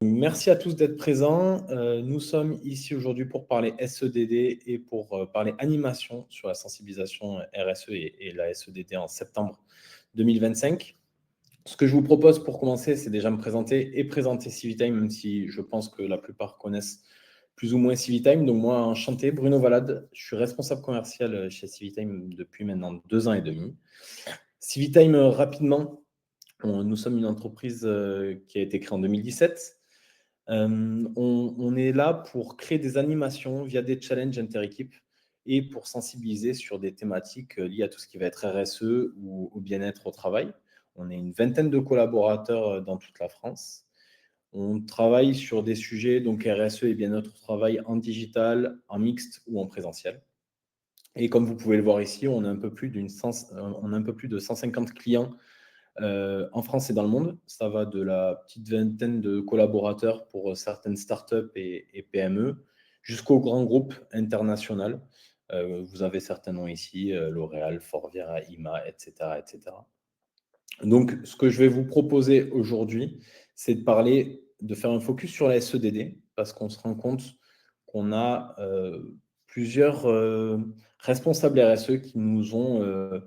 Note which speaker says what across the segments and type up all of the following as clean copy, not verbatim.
Speaker 1: Merci à tous d'être présents. Nous sommes ici aujourd'hui pour parler SEDD et pour parler animation sur la sensibilisation RSE et la SEDD en septembre 2025. Ce que je vous propose pour commencer, c'est déjà me présenter et présenter Civitime, même si je pense que la plupart connaissent plus ou moins Civitime. Donc moi, enchanté, Bruno Valade, je suis responsable commercial chez Civitime depuis maintenant 2 ans et demi. Civitime, rapidement, nous sommes une entreprise qui a été créée en 2017. On est là pour créer des animations via des challenges inter-équipes et pour sensibiliser sur des thématiques liées à tout ce qui va être RSE ou au bien-être au travail. On est une vingtaine de collaborateurs dans toute la France. On travaille sur des sujets, donc RSE et bien-être au travail, en digital, en mixte ou en présentiel. Et comme vous pouvez le voir ici, on a un peu plus de 150 clients en France et dans le monde. Ça va de la petite vingtaine de collaborateurs pour certaines startups et PME jusqu'au grand groupe international. Vous avez certains noms ici, L'Oréal, Forvia, IMA, etc., etc. Donc, ce que je vais vous proposer aujourd'hui, c'est de faire un focus sur la SEDD, parce qu'on se rend compte qu'on a plusieurs responsables RSE qui nous ont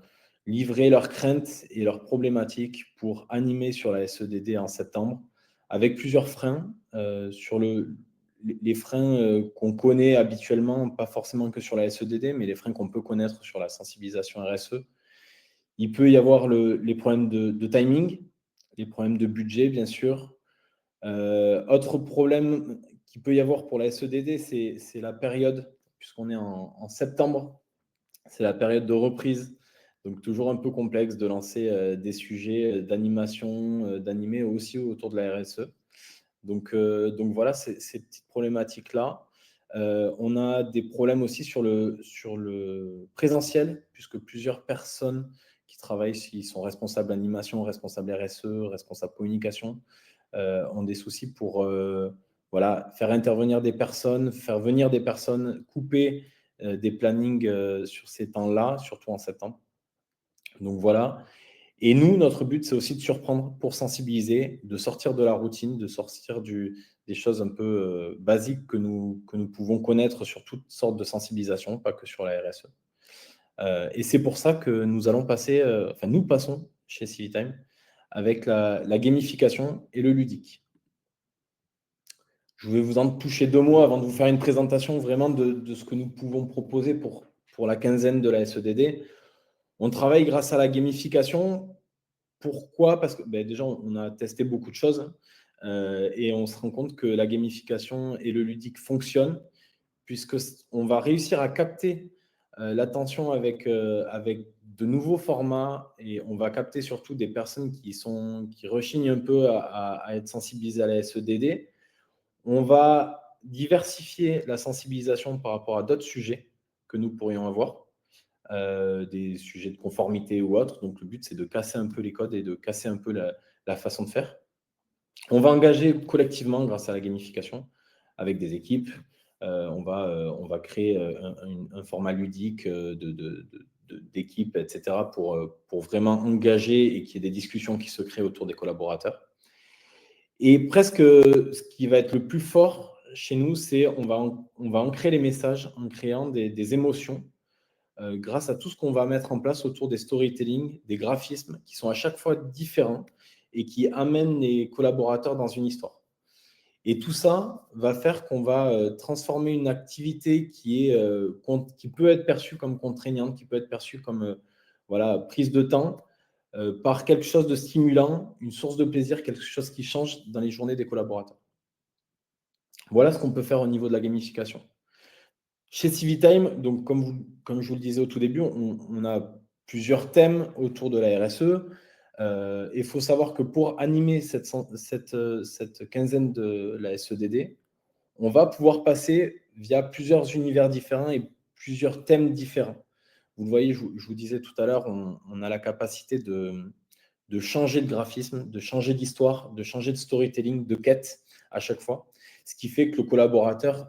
Speaker 1: livré leurs craintes et leurs problématiques pour animer sur la SEDD en septembre, avec plusieurs freins sur les freins qu'on connaît habituellement, pas forcément que sur la SEDD, mais les freins qu'on peut connaître sur la sensibilisation RSE. Il peut y avoir les problèmes de timing, les problèmes de budget, bien sûr. Autre problème qu'il peut y avoir pour la SEDD, c'est la période, puisqu'on est en septembre, c'est la période de reprise. Donc, toujours un peu complexe de lancer des sujets d'animation, d'animer aussi autour de la RSE. Donc voilà, ces petites problématiques-là. On a des problèmes aussi sur le présentiel, puisque plusieurs personnes qui travaillent, s'ils sont responsables animation, responsables RSE, responsables communication, ont des soucis pour voilà, faire intervenir des personnes, faire venir des personnes, couper des plannings sur ces temps-là, surtout en septembre. Donc voilà. Et nous, notre but, c'est aussi de surprendre pour sensibiliser, de sortir de la routine, de sortir des choses un peu basiques que nous pouvons connaître sur toutes sortes de sensibilisations, pas que sur la RSE. Et c'est pour ça que nous passons chez Civitime avec la gamification et le ludique. Je vais vous en toucher 2 mots avant de vous faire une présentation vraiment de ce que nous pouvons proposer pour la quinzaine de la SEDD. On travaille grâce à la gamification. Pourquoi? Parce que déjà, on a testé beaucoup de choses et on se rend compte que la gamification et le ludique fonctionnent, puisqu'on va réussir à capter l'attention avec de nouveaux formats, et on va capter surtout des personnes qui rechignent un peu à être sensibilisées à la SEDD. On va diversifier la sensibilisation par rapport à d'autres sujets que nous pourrions avoir, des sujets de conformité ou autres. Donc, le but, c'est de casser un peu les codes et de casser un peu la façon de faire. On va engager collectivement grâce à la gamification avec des équipes. On va créer un format ludique d'équipe, etc., pour vraiment engager et qu'il y ait des discussions qui se créent autour des collaborateurs. Et presque ce qui va être le plus fort chez nous, c'est on va ancrer les messages en créant des émotions grâce à tout ce qu'on va mettre en place autour des storytelling, des graphismes qui sont à chaque fois différents et qui amènent les collaborateurs dans une histoire. Et tout ça va faire qu'on va transformer une activité qui peut être perçue comme contraignante, qui peut être perçue comme prise de temps, par quelque chose de stimulant, une source de plaisir, quelque chose qui change dans les journées des collaborateurs. Voilà ce qu'on peut faire au niveau de la gamification. Chez Civitime, donc comme je vous le disais au tout début, on a plusieurs thèmes autour de la RSE. Il faut savoir que pour animer cette quinzaine de la SEDD, on va pouvoir passer via plusieurs univers différents et plusieurs thèmes différents. Vous le voyez, je vous disais tout à l'heure, on a la capacité de changer de graphisme, de changer d'histoire, de changer de storytelling, de quête à chaque fois, ce qui fait que le collaborateur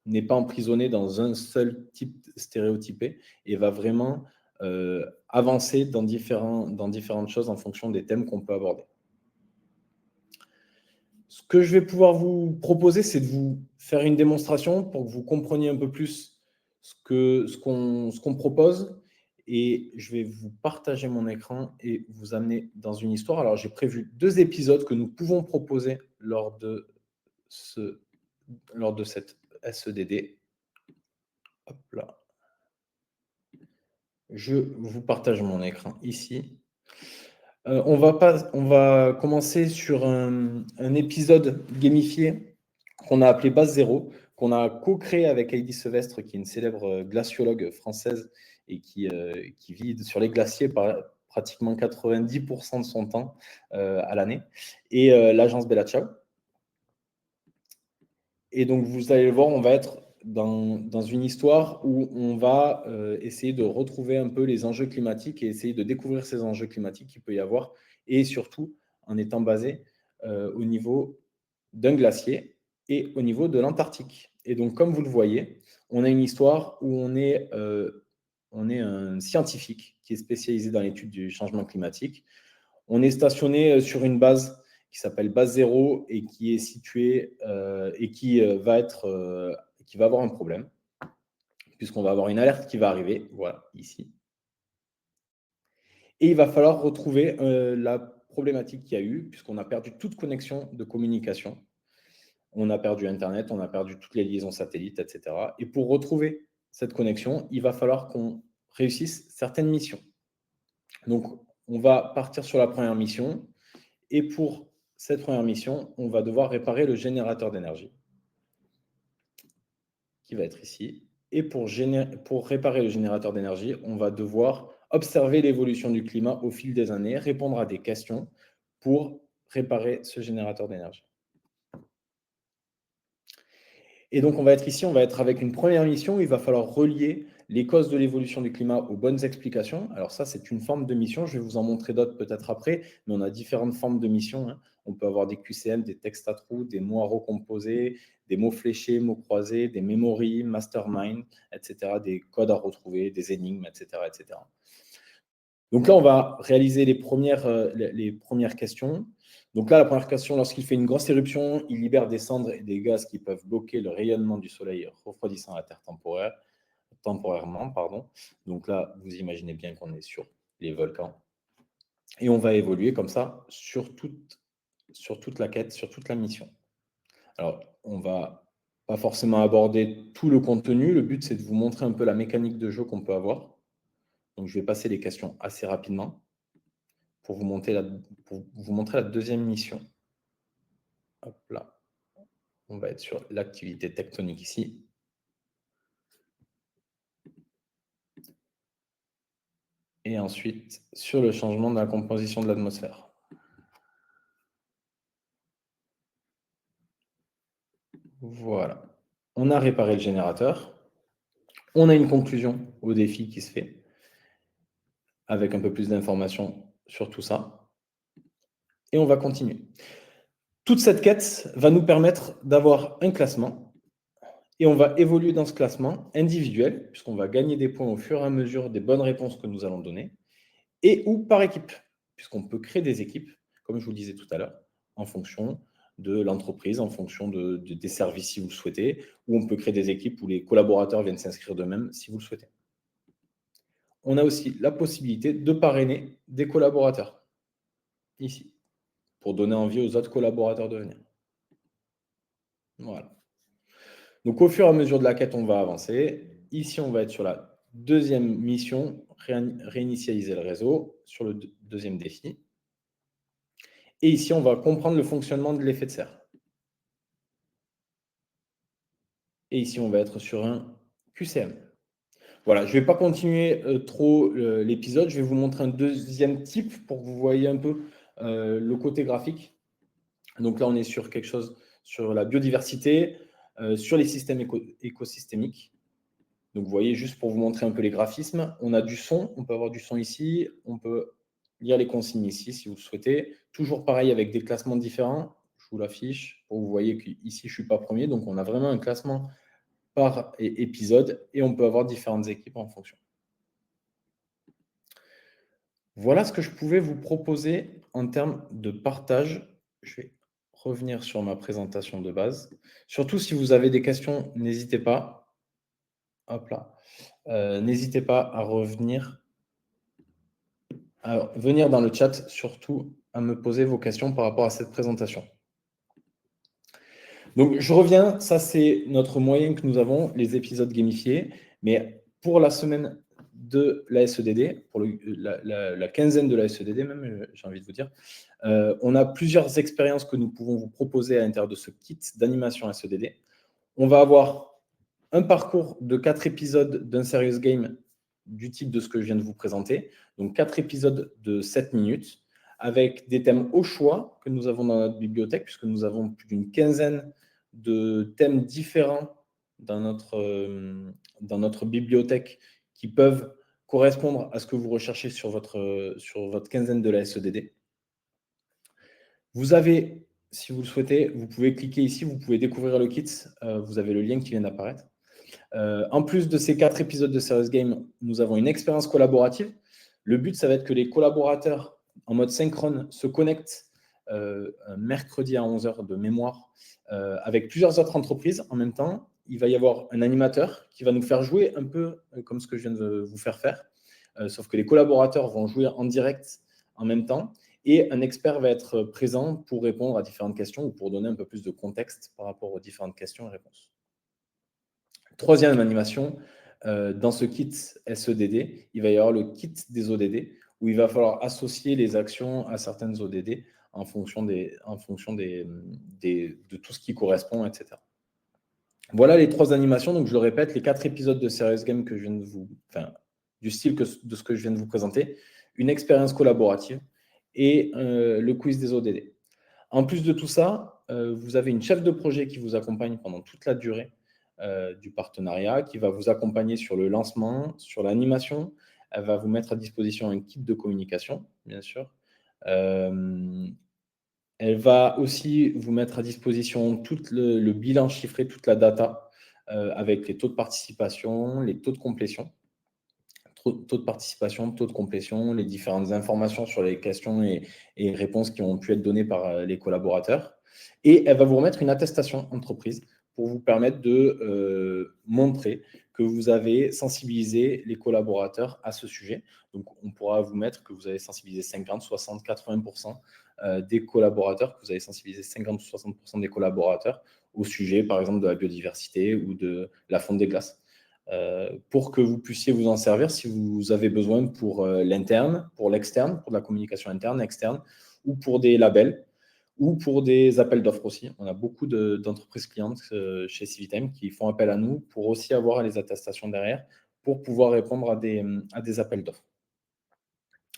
Speaker 1: n'est pas emprisonné dans un seul type stéréotypé et va vraiment avancer dans différentes choses en fonction des thèmes qu'on peut aborder. Ce que je vais pouvoir vous proposer, c'est de vous faire une démonstration pour que vous compreniez un peu plus ce qu'on propose. Et je vais vous partager mon écran et vous amener dans une histoire. Alors, j'ai prévu 2 épisodes que nous pouvons proposer ce, lors de cette SEDD. Hop là. Je vous partage mon écran ici. On va commencer sur un épisode gamifié qu'on a appelé Base Zéro, qu'on a co-créé avec Heidi Sevestre, qui est une célèbre glaciologue française et qui vit sur les glaciers pratiquement 90% de son temps à l'année, et l'agence Bella Ciao. Et donc, vous allez le voir, on va être dans une histoire où on va essayer de retrouver un peu les enjeux climatiques et essayer de découvrir ces enjeux climatiques qu'il peut y avoir, et surtout en étant basé au niveau d'un glacier et au niveau de l'Antarctique. Et donc, comme vous le voyez, on a une histoire où on est un scientifique qui est spécialisé dans l'étude du changement climatique. On est stationné sur une base qui s'appelle Base Zéro et qui est située et qui va avoir un problème, puisqu'on va avoir une alerte qui va arriver, voilà, ici. Et il va falloir retrouver la problématique qu'il y a eu, puisqu'on a perdu toute connexion de communication. On a perdu Internet, on a perdu toutes les liaisons satellites, etc. Et pour retrouver cette connexion, il va falloir qu'on réussisse certaines missions. Donc, on va partir sur la première mission. Et pour cette première mission, on va devoir réparer le générateur d'énergie, qui va être ici. Et pour réparer le générateur d'énergie, on va devoir observer l'évolution du climat au fil des années, répondre à des questions pour réparer ce générateur d'énergie. Et donc, on va être ici, on va être avec une première mission où il va falloir relier les causes de l'évolution du climat aux bonnes explications. Alors ça, c'est une forme de mission. Je vais vous en montrer d'autres peut-être après, mais on a différentes formes de missions, hein. On peut avoir des QCM, des textes à trous, des mots à recomposer, des mots fléchés, mots croisés, des memories, mastermind, etc., des codes à retrouver, des énigmes, etc., etc. Donc là, on va réaliser les premières questions. Donc là, la première question, lorsqu'il fait une grosse éruption, il libère des cendres et des gaz qui peuvent bloquer le rayonnement du Soleil, refroidissant la Terre temporairement. Pardon. Donc là, vous imaginez bien qu'on est sur les volcans. Et on va évoluer comme ça sur toute la quête, sur toute la mission. Alors, on va pas forcément aborder tout le contenu. Le but, c'est de vous montrer un peu la mécanique de jeu qu'on peut avoir. Donc, je vais passer les questions assez rapidement pour vous montrer la deuxième mission. Hop là. On va être sur l'activité tectonique ici. Et ensuite, sur le changement de la composition de l'atmosphère. Voilà. On a réparé le générateur. On a une conclusion au défi qui se fait, avec un peu plus d'informations sur tout ça. Et on va continuer. Toute cette quête va nous permettre d'avoir un classement. Et on va évoluer dans ce classement individuel, puisqu'on va gagner des points au fur et à mesure des bonnes réponses que nous allons donner, et ou par équipe, puisqu'on peut créer des équipes, comme je vous le disais tout à l'heure, en fonction de l'entreprise, en fonction des services si vous le souhaitez, ou on peut créer des équipes où les collaborateurs viennent s'inscrire d'eux-mêmes si vous le souhaitez. On a aussi la possibilité de parrainer des collaborateurs, ici, pour donner envie aux autres collaborateurs de venir. Voilà. Donc, au fur et à mesure de la quête, on va avancer. Ici, on va être sur la deuxième mission, réinitialiser le réseau, sur le deuxième défi. Et ici, on va comprendre le fonctionnement de l'effet de serre. Et ici, on va être sur un QCM. Voilà, je ne vais pas continuer trop l'épisode. Je vais vous montrer un deuxième type pour que vous voyez un peu le côté graphique. Donc là, on est sur quelque chose sur la biodiversité, sur les systèmes écosystémiques. Donc, vous voyez, juste pour vous montrer un peu les graphismes, on a du son, on peut avoir du son ici, on peut lire les consignes ici si vous le souhaitez. Toujours pareil avec des classements différents. Je vous l'affiche pour que vous voyez qu'ici, je ne suis pas premier. Donc, on a vraiment un classement par épisode et on peut avoir différentes équipes en fonction. Voilà ce que je pouvais vous proposer en termes de partage. Je vais revenir sur ma présentation de base. Surtout si vous avez des questions, n'hésitez pas. Hop là. N'hésitez pas à revenir, à venir dans le chat, surtout à me poser vos questions par rapport à cette présentation. Donc, je reviens, ça c'est notre moyen que nous avons, les épisodes gamifiés. Mais pour la semaine de la SEDD, pour la quinzaine de la SEDD même, j'ai envie de vous dire, on a plusieurs expériences que nous pouvons vous proposer à l'intérieur de ce kit d'animation SEDD. On va avoir un parcours de 4 épisodes d'un serious game du type de ce que je viens de vous présenter. Donc, 4 épisodes de 7 minutes avec des thèmes au choix que nous avons dans notre bibliothèque, puisque nous avons plus d'une quinzaine de thèmes différents dans notre bibliothèque qui peuvent correspondre à ce que vous recherchez sur votre quinzaine de la SEDD. Vous avez, si vous le souhaitez, vous pouvez cliquer ici, vous pouvez découvrir le kit. Vous avez le lien qui vient d'apparaître. En plus de ces 4 épisodes de Serious Game, nous avons une expérience collaborative. Le but, ça va être que les collaborateurs en mode synchrone se connectent un mercredi à 11h de mémoire avec plusieurs autres entreprises en même temps. Il va y avoir un animateur qui va nous faire jouer un peu comme ce que je viens de vous faire faire, sauf que les collaborateurs vont jouer en direct en même temps et un expert va être présent pour répondre à différentes questions ou pour donner un peu plus de contexte par rapport aux différentes questions et réponses. Troisième animation, dans ce kit SEDD, il va y avoir le kit des ODD, où il va falloir associer les actions à certaines ODD en fonction de tout ce qui correspond, etc. Voilà les 3 animations. Donc, je le répète, les 4 épisodes de Serious Game que je viens de du style de ce que je viens de vous présenter, une expérience collaborative et le quiz des ODD. En plus de tout ça, vous avez une chef de projet qui vous accompagne pendant toute la durée du partenariat, qui va vous accompagner sur le lancement, sur l'animation. Elle va vous mettre à disposition un kit de communication, bien sûr. Elle va aussi vous mettre à disposition tout le bilan chiffré, toute la data, avec les taux de participation, les taux de complétion, taux de participation, taux de complétion, les différentes informations sur les questions et réponses qui ont pu être données par les collaborateurs. Et elle va vous remettre une attestation entreprise pour vous permettre de montrer que vous avez sensibilisé les collaborateurs à ce sujet. Donc, on pourra vous mettre que vous avez sensibilisé 50, 60, 80% des collaborateurs, que vous avez sensibilisé 50 ou 60% des collaborateurs au sujet, par exemple, de la biodiversité ou de la fonte des glaces. Pour que vous puissiez vous en servir si vous avez besoin pour l'interne, pour l'externe, pour de la communication interne, externe, ou pour des labels, ou pour des appels d'offres aussi. On a beaucoup d'entreprises clientes chez Civitime qui font appel à nous pour aussi avoir les attestations derrière, pour pouvoir répondre à des appels d'offres.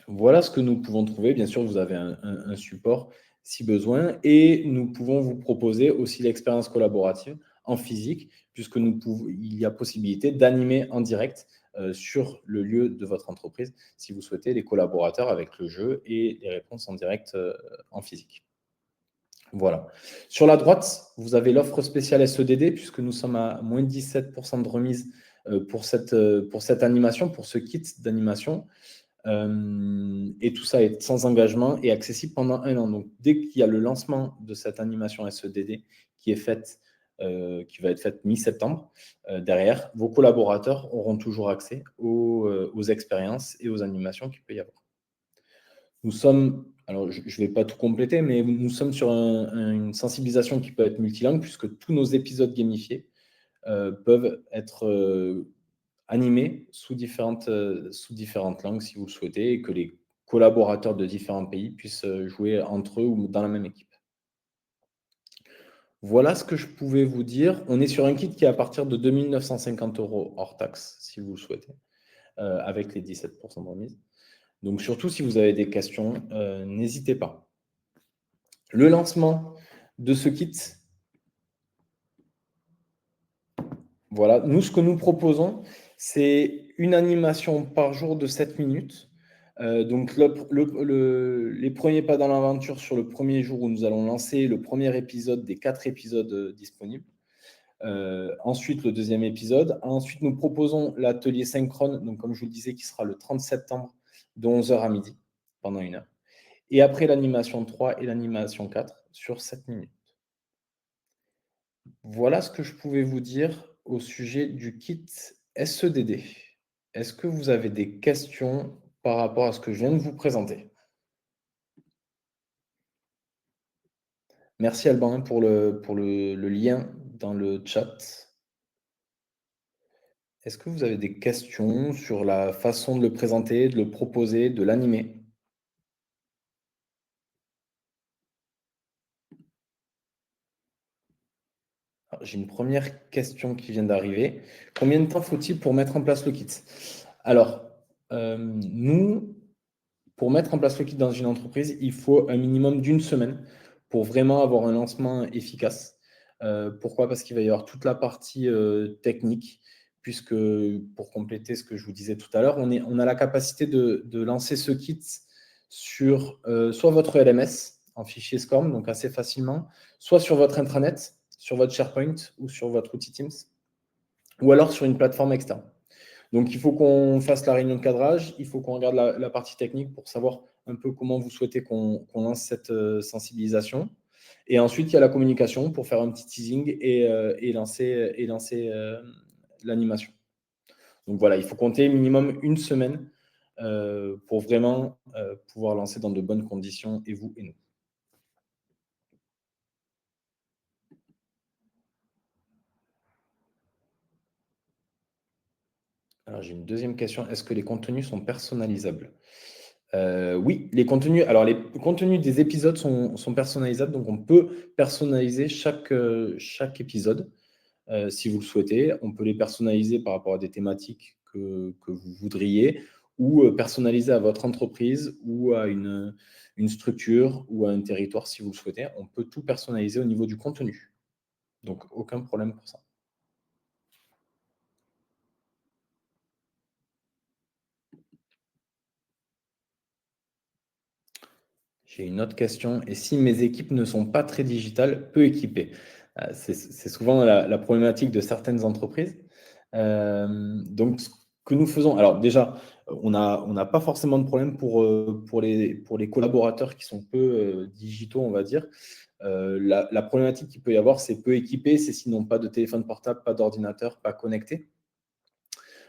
Speaker 1: Voilà ce que nous pouvons trouver. Bien sûr, vous avez un support si besoin et nous pouvons vous proposer aussi l'expérience collaborative en physique puisque il y a possibilité d'animer en direct sur le lieu de votre entreprise si vous souhaitez les collaborateurs avec le jeu et les réponses en direct en physique. Voilà. Sur la droite, vous avez l'offre spéciale SEDD puisque nous sommes à moins de 17% de remise pour cette animation, pour ce kit d'animation. Et tout ça est sans engagement et accessible pendant 1 an. Donc, dès qu'il y a le lancement de cette animation SEDD qui est faite, qui va être faite mi-septembre, derrière, vos collaborateurs auront toujours accès aux expériences et aux animations qu'il peut y avoir. Nous sommes, alors je ne vais pas tout compléter, mais nous sommes sur une sensibilisation qui peut être multilingue puisque tous nos épisodes gamifiés peuvent être animés sous différentes langues si vous le souhaitez et que les collaborateurs de différents pays puissent jouer entre eux ou dans la même équipe. Voilà ce que je pouvais vous dire. On est sur un kit qui est à partir de 2 950 € hors taxe, si vous le souhaitez, avec les 17% de remise. Donc surtout, si vous avez des questions, n'hésitez pas. Le lancement de ce kit, voilà, nous, ce que nous proposons, c'est une animation par jour de 7 minutes. Donc, les premiers pas dans l'aventure sur le premier jour où nous allons lancer le premier épisode des 4 épisodes disponibles. Ensuite, le deuxième épisode. Ensuite, nous proposons l'atelier synchrone, donc comme je vous le disais, qui sera le 30 septembre de 11h à midi, pendant 1 heure. Et après l'animation 3 et l'animation 4 sur 7 minutes. Voilà ce que je pouvais vous dire au sujet du kit SEDD. Est-ce que vous avez des questions par rapport à ce que je viens de vous présenter? Merci Alban hein, pour le lien dans le chat. Est-ce que vous avez des questions sur la façon de le présenter, de le proposer, de l'animer? J'ai une première question qui vient d'arriver. Combien de temps faut-il pour mettre en place le kit? Alors, nous, pour mettre en place le kit dans une entreprise, il faut un minimum d'une semaine pour vraiment avoir un lancement efficace. Pourquoi? Parce qu'il va y avoir toute la partie technique, puisque pour compléter ce que je vous disais tout à l'heure, on a la capacité de lancer ce kit sur soit votre LMS en fichier SCORM, donc assez facilement, soit sur votre intranet, sur votre SharePoint ou sur votre outil Teams, ou alors sur une plateforme externe. Donc, il faut qu'on fasse la réunion de cadrage, il faut qu'on regarde la partie technique pour savoir un peu comment vous souhaitez qu'on lance cette sensibilisation. Et ensuite, il y a la communication pour faire un petit teasing et lancer l'animation. Donc voilà, il faut compter minimum une semaine pour vraiment pouvoir lancer dans de bonnes conditions, et vous et nous. Alors, j'ai une deuxième question. Est-ce que les contenus sont personnalisables? Oui, les contenus des épisodes sont personnalisables, donc on peut personnaliser chaque épisode, si vous le souhaitez. On peut les personnaliser par rapport à des thématiques que vous voudriez ou personnaliser à votre entreprise ou à une structure ou à un territoire si vous le souhaitez. On peut tout personnaliser au niveau du contenu, donc aucun problème pour ça. J'ai une autre question. Et si mes équipes ne sont pas très digitales, peu équipées? C'est souvent la problématique de certaines entreprises. Donc, ce que nous faisons, alors déjà, on n'a pas forcément de problème pour les collaborateurs qui sont peu digitaux, on va dire. La problématique qu'il peut y avoir, c'est peu équipés, c'est s'ils n'ont pas de téléphone portable, pas d'ordinateur, pas connecté.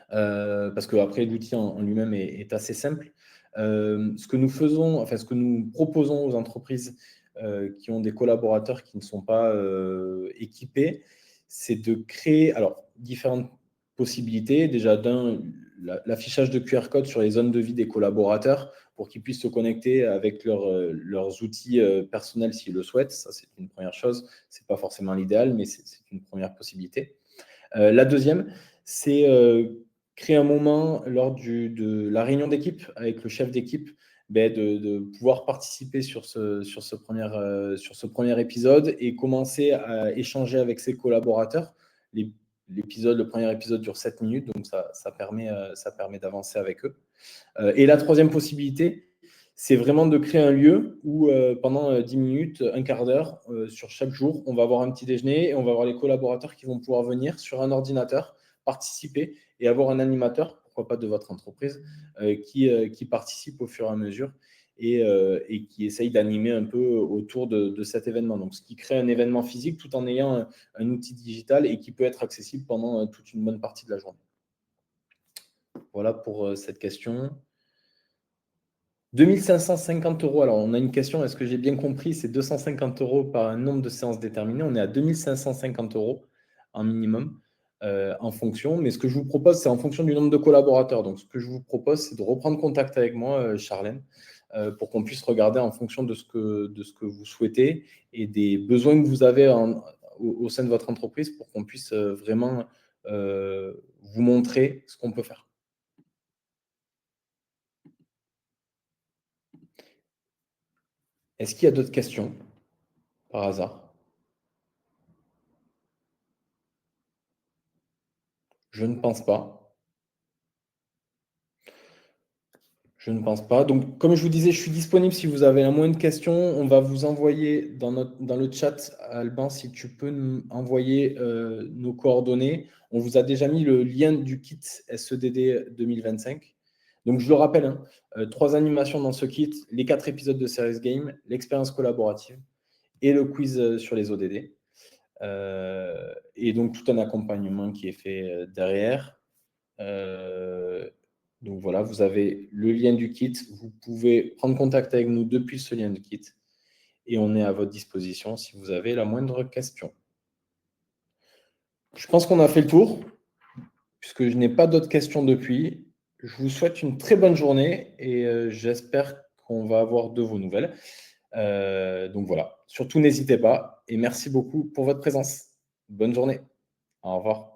Speaker 1: Parce qu'après, l'outil en lui-même est assez simple. Ce que nous faisons, enfin, ce que nous proposons aux entreprises qui ont des collaborateurs qui ne sont pas équipés, c'est de créer alors, différentes possibilités. Déjà, l'affichage de QR code sur les zones de vie des collaborateurs pour qu'ils puissent se connecter avec leurs outils personnels s'ils le souhaitent. Ça, c'est une première chose. Ce n'est pas forcément l'idéal, mais c'est une première possibilité. La deuxième, c'est créer un moment lors de la réunion d'équipe avec le chef d'équipe, de pouvoir participer sur ce premier épisode et commencer à échanger avec ses collaborateurs. Le premier épisode dure 7 minutes, donc ça permet d'avancer avec eux. Et la troisième possibilité, c'est vraiment de créer un lieu où pendant 10 minutes, un quart d'heure, sur chaque jour, on va avoir un petit déjeuner et on va avoir les collaborateurs qui vont pouvoir venir sur un ordinateur, participer et avoir un animateur, pourquoi pas de votre entreprise, qui participe au fur et à mesure et qui essaye d'animer un peu autour de cet événement. Donc, ce qui crée un événement physique tout en ayant un outil digital et qui peut être accessible pendant toute une bonne partie de la journée. Voilà pour cette question. 2 550 €. Alors, on a une question, est-ce que j'ai bien compris? C'est 250 € par un nombre de séances déterminé. On est à 2 550 € en minimum en fonction. Mais ce que je vous propose, c'est en fonction du nombre de collaborateurs. Donc, ce que je vous propose, c'est de reprendre contact avec moi, Charlène, pour qu'on puisse regarder en fonction de ce que vous souhaitez et des besoins que vous avez au sein de votre entreprise pour qu'on puisse vraiment vous montrer ce qu'on peut faire. Est-ce qu'il y a d'autres questions par hasard? Je ne pense pas. Je ne pense pas. Donc, comme je vous disais, je suis disponible si vous avez la moindre question. On va vous envoyer dans le chat, Alban, si tu peux nous envoyer nos coordonnées. On vous a déjà mis le lien du kit SEDD 2025. Donc, je le rappelle, hein, 3 animations dans ce kit, les 4 épisodes de Serious Game, l'expérience collaborative et le quiz sur les ODD. Et donc, tout un accompagnement qui est fait derrière. Donc voilà, vous avez le lien du kit. Vous pouvez prendre contact avec nous depuis ce lien de kit. Et on est à votre disposition si vous avez la moindre question. Je pense qu'on a fait le tour, puisque je n'ai pas d'autres questions depuis. Je vous souhaite une très bonne journée et j'espère qu'on va avoir de vos nouvelles. Donc voilà, surtout n'hésitez pas et merci beaucoup pour votre présence. Bonne journée. Au revoir.